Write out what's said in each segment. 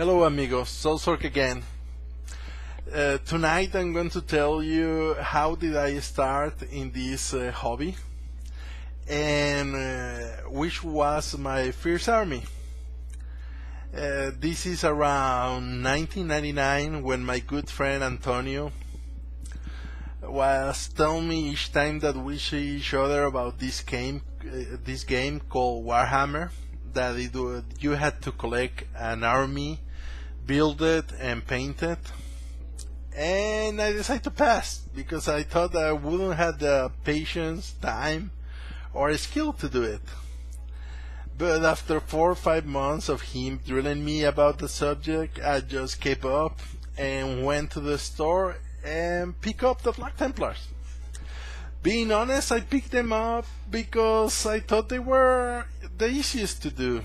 Hello amigos, Celsork again. Tonight I'm going to tell you how did I start in this hobby and which was my first army. This is around 1999 when my good friend Antonio was telling me each time that we see each other about this game called Warhammer, that you had to collect an army, build it and paint it, and I decided to pass because I thought that I wouldn't have the patience, time or skill to do it. But after 4 or 5 months of him drilling me about the subject, I just gave up and went to the store and picked up the Black Templars. Being honest, I picked them up because I thought they were the easiest to do.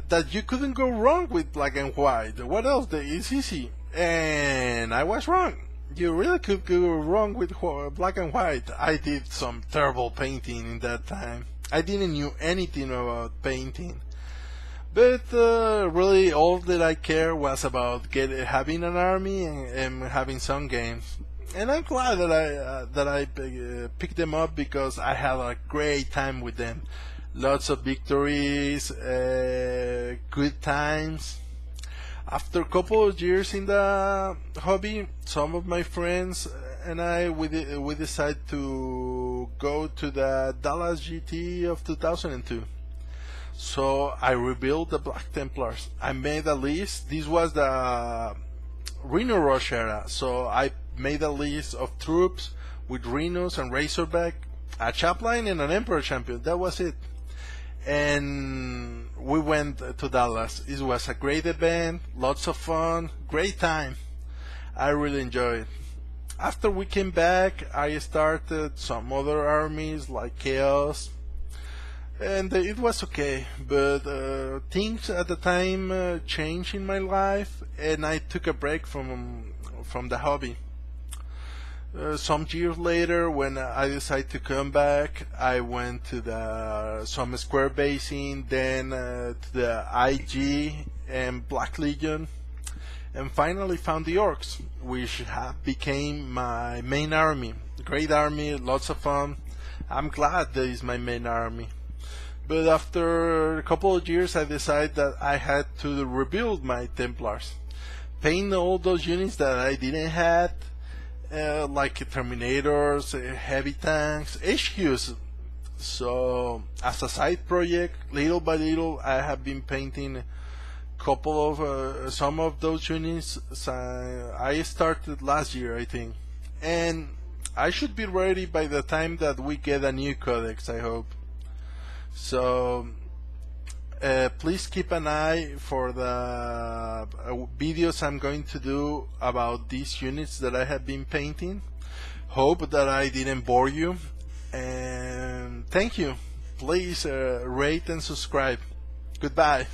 That you couldn't go wrong with black and white. What else? It's easy. And I was wrong. You really could go wrong with black and white. I did some terrible painting in that time. I didn't know anything about painting. But really all that I cared was about having an army and having some games. And I'm glad that I picked them up because I had a great time with them. Lots of victories, good times. After a couple of years in the hobby, some of my friends and I we decided to go to the Dallas GT of 2002. So I rebuilt the Black Templars. I made a list. This was the Rhino Rush era, so I made a list of troops with Rhinos and Razorback, a Chaplain and an Emperor Champion. That was it. And we went to Dallas. It was a great event, lots of fun, great time. I really enjoyed it. After we came back, I started some other armies like Chaos, and it was okay, but things at the time changed in my life, and I took a break from the hobby. Some years later, when I decided to come back, I went to some square basing, then to the IG and Black Legion, and finally found the Orcs, which became my main army. Great army, lots of fun. I'm glad that is my main army. But after a couple of years, I decided that I had to rebuild my Templars, paint all those units that I didn't have. Like Terminators, heavy tanks, HQs. So as a side project, little by little, I have been painting some of those units. I started last year, I think, and I should be ready by the time that we get a new codex, I hope. So please keep an eye for the videos I'm going to do about these units that I have been painting. Hope that I didn't bore you, and thank you. Please rate and subscribe. Goodbye.